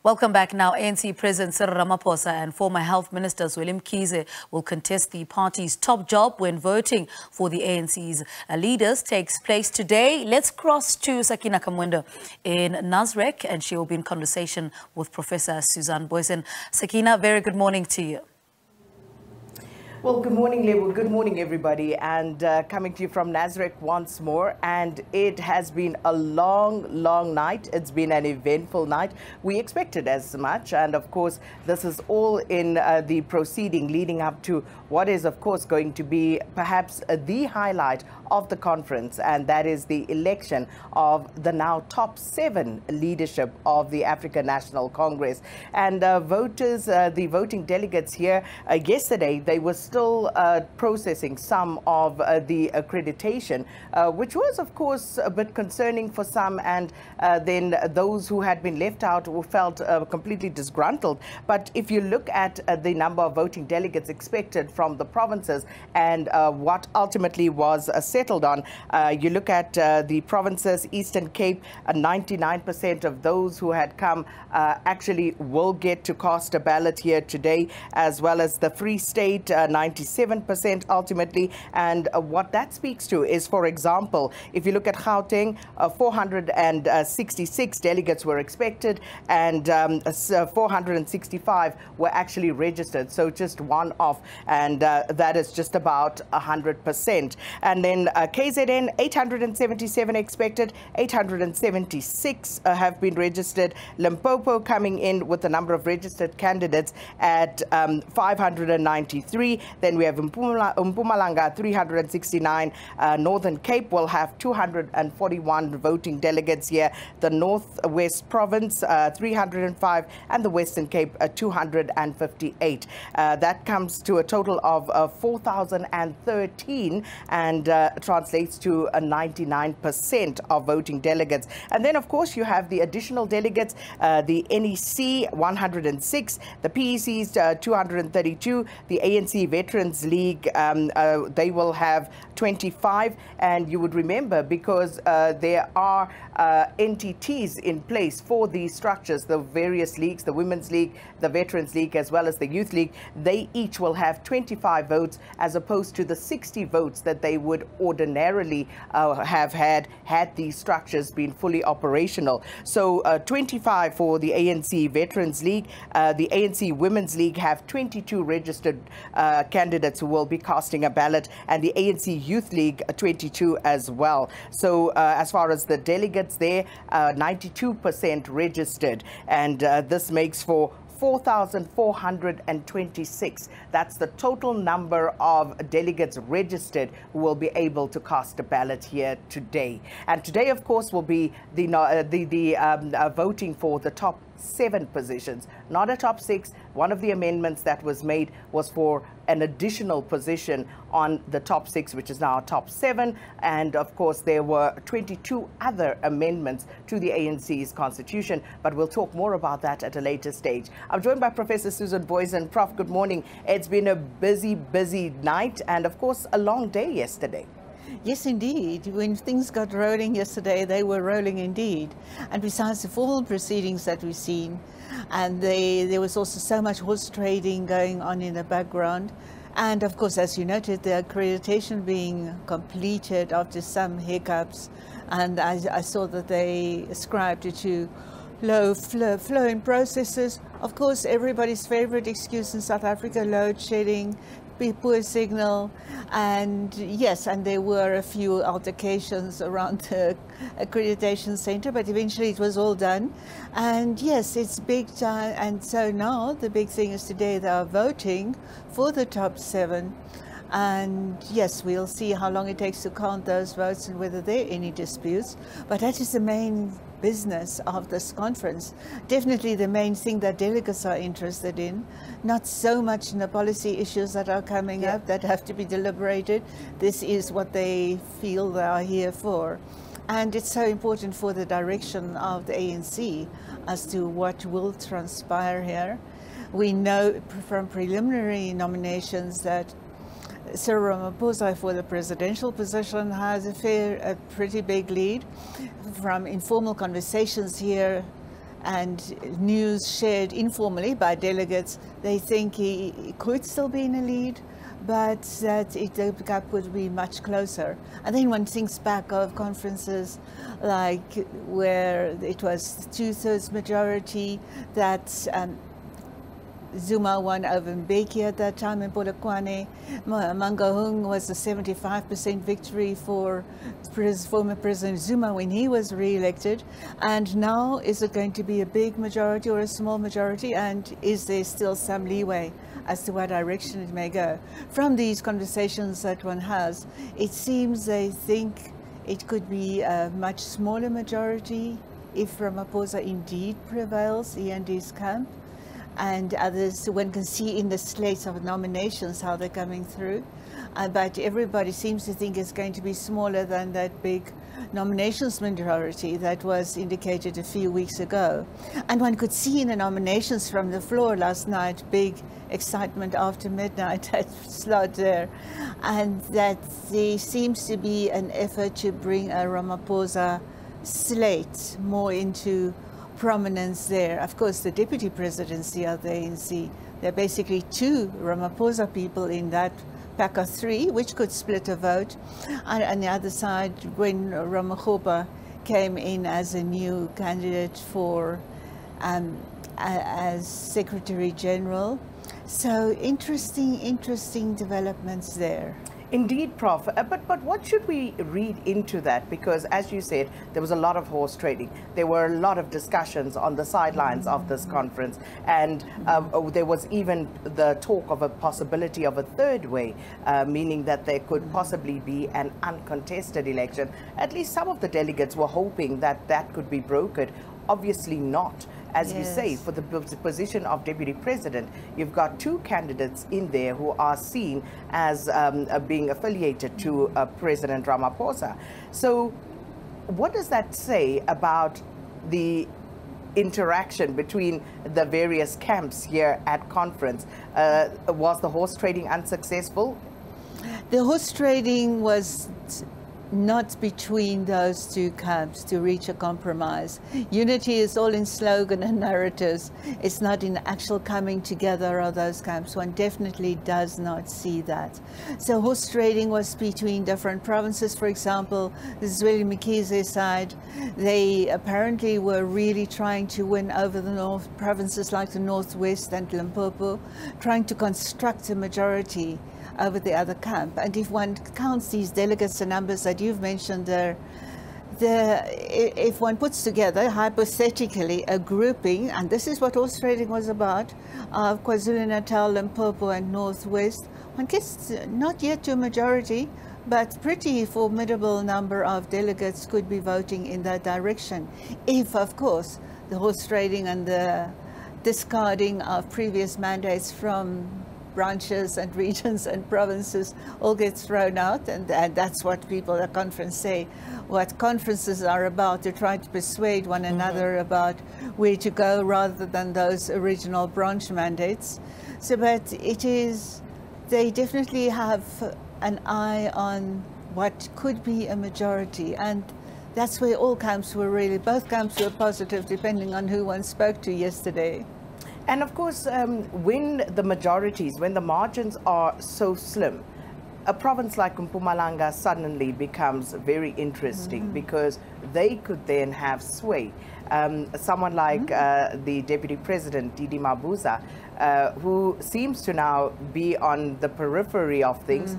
Welcome back now. ANC President Cyril Ramaphosa and former Health Minister Zweli Mkhize will contest the party's top job when voting for the ANC's leaders takes place today. Let's cross to Sakina Kamwendo in Nasrec, and she will be in conversation with Professor Susan Booysen. Sakina, very good morning to you. Well, good morning, Lebo. Good morning, everybody. And coming to you from Nasrec once more. And it has been a long night. It's been an eventful night. We expected as much. And of course, this is all in the proceeding leading up to what is, of course, going to be perhaps the highlight of the conference. And that is the election of the now top 7 leadership of the African National Congress. And voters, the voting delegates here yesterday, they were still processing some of the accreditation, which was, of course, a bit concerning for some, and then those who had been left out who felt completely disgruntled. But if you look at the number of voting delegates expected from the provinces and what ultimately was settled on, you look at the provinces, Eastern Cape, 99% of those who had come actually will get to cast a ballot here today, as well as the Free State, 97% ultimately. And what that speaks to is, for example, if you look at Gauteng, 466 delegates were expected, and 465 were actually registered. So just one off, and that is just about 100%. And then KZN, 877 expected, 876 have been registered. Limpopo coming in with the number of registered candidates at 593. Then we have Mpumalanga, 369. Northern Cape will have 241 voting delegates here. The Northwest Province, 305. And the Western Cape, 258. That comes to a total of 4,013 and translates to 99% of voting delegates. And then, of course, you have the additional delegates, the NEC, 106, the PECs, 232, the ANC Veterans League, they will have 25. And you would remember, because there are entities in place for these structures, the various leagues, the Women's League, the Veterans League, as well as the Youth League, they each will have 25 votes as opposed to the 60 votes that they would ordinarily have had these structures been fully operational. So 25 for the ANC Veterans League. The ANC Women's League have 22 registered candidates who will be casting a ballot, and the ANC Youth League 22 as well. So as far as the delegates there, 92% registered, and this makes for 4,426. That's the total number of delegates registered who will be able to cast a ballot here today. And today, of course, will be the voting for the top 7 positions, not a top 6. One of the amendments that was made was for an additional position on the top 6, which is now top 7. And of course, there were 22 other amendments to the ANC's constitution, but we'll talk more about that at a later stage. I'm joined by Professor Susan Booysen. Prof, good morning. It's been a busy night, and of course, a long day yesterday. Yes, indeed. When things got rolling yesterday, they were rolling indeed. And besides the formal proceedings that we've seen, and there was also so much horse trading going on in the background. And of course, as you noted, the accreditation being completed after some hiccups. And I saw that they ascribed it to low flowing processes. Of course, everybody's favorite excuse in South Africa, load shedding, poor signal, and yes, and there were a few altercations around the accreditation center, but eventually it was all done. And yes, it's big time, and so now the big thing is today they are voting for the top 7. And yes, we'll see how long it takes to count those votes and whether there are any disputes. But that is the main business of this conference. Definitely the main thing that delegates are interested in, not so much in the policy issues that are coming up that have to be deliberated. This is what they feel they are here for. And it's so important for the direction of the ANC as to what will transpire here. We know from preliminary nominations that Cyril Ramaphosa for the presidential position has a pretty big lead. From informal conversations here and news shared informally by delegates, they think he could still be in a lead, but that the gap would be much closer. And then one thinks back of conferences like where it was 2/3 majority that Zuma won over Mbeki at that time in Polokwane. Mangaung was a 75% victory for former President Zuma when he was re-elected. And now, is it going to be a big majority or a small majority? And is there still some leeway as to what direction it may go? From these conversations that one has, it seems they think it could be a much smaller majority if Ramaphosa indeed prevails, he and his camp. And others, one can see in the slates of nominations how they're coming through. But everybody seems to think it's going to be smaller than that big nominations majority that was indicated a few weeks ago. And one could see in the nominations from the floor last night, big excitement after midnight at slot there. And that there seems to be an effort to bring a Ramaphosa slate more into prominence there. Of course, the deputy presidency of the ANC, there are basically two Ramaphosa people in that pack of three, which could split a vote. And on the other side, when Ramaphosa came in as a new candidate for as Secretary General. So interesting developments there. Indeed, Prof. But what should we read into that? Because, as you said, there was a lot of horse trading. There were a lot of discussions on the sidelines of this conference. And there was even the talk of a possibility of a third way, meaning that there could possibly be an uncontested election. At least some of the delegates were hoping that that could be brokered. Obviously not. As you say, for the position of Deputy President, you've got two candidates in there who are seen as being affiliated to President Ramaphosa. So what does that say about the interaction between the various camps here at conference? Was the horse trading unsuccessful? The horse trading was not between those two camps to reach a compromise. Unity is all in slogan and narratives. It's not in actual coming together of those camps. One definitely does not see that. So horse trading was between different provinces. For example, the Zweli Mkhize side, they apparently were really trying to win over the north provinces like the Northwest and Limpopo, trying to construct a majority over the other camp. And if one counts these delegates, the numbers that you've mentioned there, if one puts together hypothetically a grouping, and this is what horse trading was about, of KwaZulu-Natal, Limpopo and Northwest, one gets not yet to a majority, but pretty formidable number of delegates could be voting in that direction. If, of course, the horse trading and the discarding of previous mandates from branches and regions and provinces all get thrown out, and that's what people at conference say. What conferences are about, to try to persuade one another about where to go rather than those original branch mandates. So, but it is, they definitely have an eye on what could be a majority, and that's where all camps were really, both camps were positive depending on who one spoke to yesterday. And of course, when the majorities, when the margins are so slim, a province like Mpumalanga suddenly becomes very interesting because they could then have sway. Someone like the Deputy President, David Mabuza, who seems to now be on the periphery of things,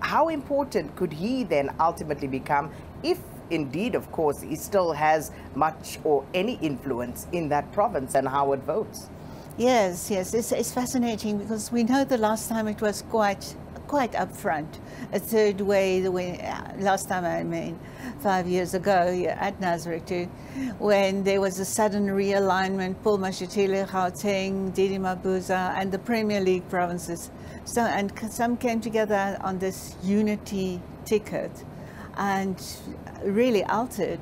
how important could he then ultimately become if indeed, of course, he still has much or any influence in that province and how it votes? Yes, it's fascinating because we know the last time it was quite upfront. A third way, last time I mean 5 years ago at Nasrec too, when there was a sudden realignment, Paul Mashatile, Gauteng, David Mabuza and the Premier League provinces. So, and some came together on this unity ticket and really altered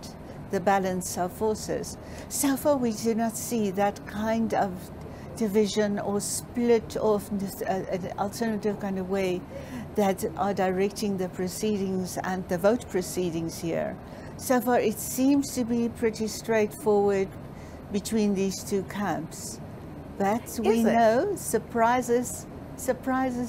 the balance of forces. So far we do not see that kind of division or split of an alternative kind of way that are directing the proceedings and the vote proceedings here. So far it seems to be pretty straightforward between these two camps. But we know surprises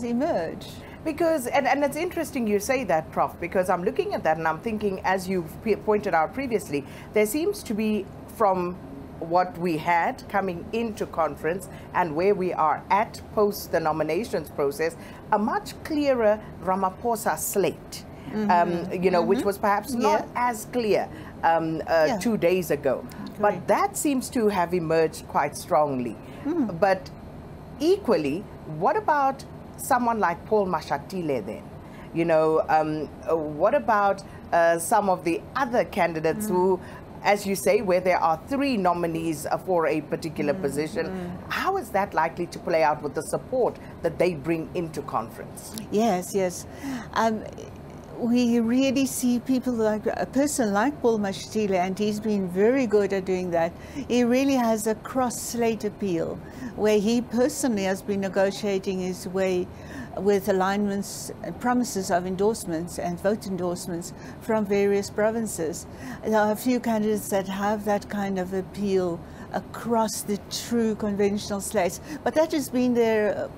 emerge. Because, and it's interesting you say that, Prof, because I'm looking at that and I'm thinking, as you've pointed out previously, there seems to be, from what we had coming into conference and where we are at post the nominations process, a much clearer Ramaphosa slate, you know, which was perhaps not as clear 2 days ago. But that seems to have emerged quite strongly. But equally, what about someone like Paul Mashatile then? You know, what about some of the other candidates who, as you say, where there are 3 nominees for a particular position? How is that likely to play out with the support that they bring into conference? Yes, yes. We really see people like a person like Paul Mashatile, and he's been very good at doing that. He really has a cross-slate appeal, where he personally has been negotiating his way with alignments and promises of endorsements and vote endorsements from various provinces. There are a few candidates that have that kind of appeal across the true conventional slates, but that has been there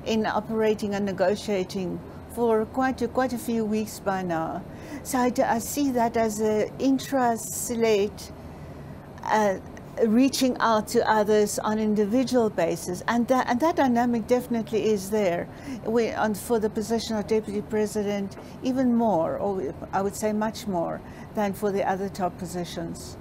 in operating and negotiating for quite a few weeks by now. So I see that as an intra-slate reaching out to others on individual basis, and that dynamic definitely is there. For the position of Deputy President, even more, or I would say much more, than for the other top positions.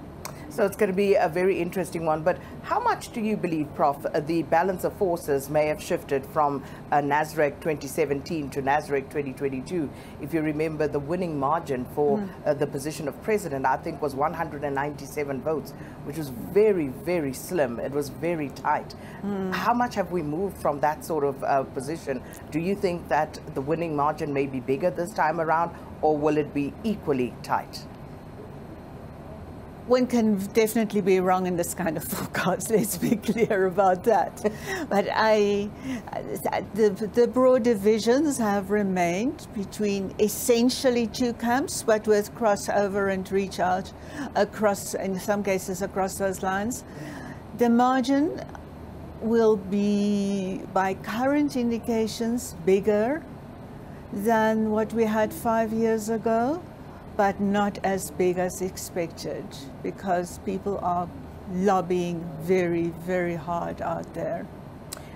So it's going to be a very interesting one. But how much do you believe, Prof, the balance of forces may have shifted from Nasrec 2017 to Nasrec 2022? If you remember, the winning margin for the position of president, I think, was 197 votes, which was very, very slim. It was very tight. How much have we moved from that sort of position? Do you think that the winning margin may be bigger this time around, or will it be equally tight? One can definitely be wrong in this kind of forecast, let's be clear about that. But the broad divisions have remained between essentially 2 camps, but with crossover and reach out across, in some cases, across those lines. The margin will be, by current indications, bigger than what we had 5 years ago, but not as big as expected, because people are lobbying very, very hard out there.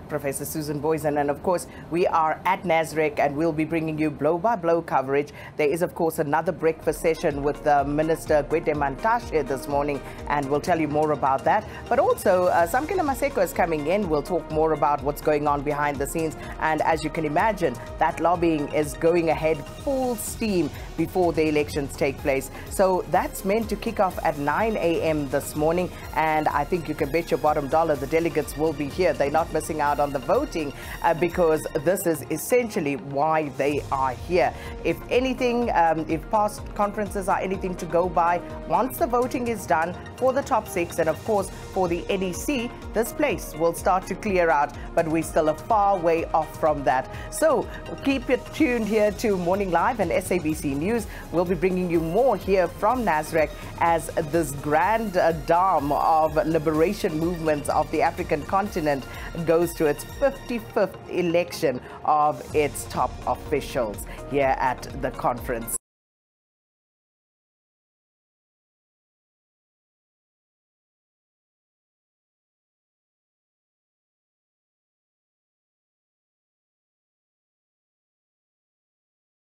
Professor Susan Booysen, and of course we are at Nasrec and we'll be bringing you blow-by-blow coverage. There is of course another breakfast session with Minister Gwede Mantashe this morning, and we'll tell you more about that. But also Sakina Kamwendo is coming in. We'll talk more about what's going on behind the scenes, and as you can imagine, that lobbying is going ahead full steam before the elections take place. So that's meant to kick off at 9 a.m. this morning, and I think you can bet your bottom dollar the delegates will be here. They're not missing out on the voting because this is essentially why they are here. If anything, if past conferences are anything to go by, once the voting is done for the top 6 and of course for the NEC, this place will start to clear out, but we're still a far way off from that. So keep it tuned here to Morning Live and SABC News. We'll be bringing you more here from Nasrec as this grand dam of liberation movements of the African continent goes to its 55th election of its top officials here at the conference.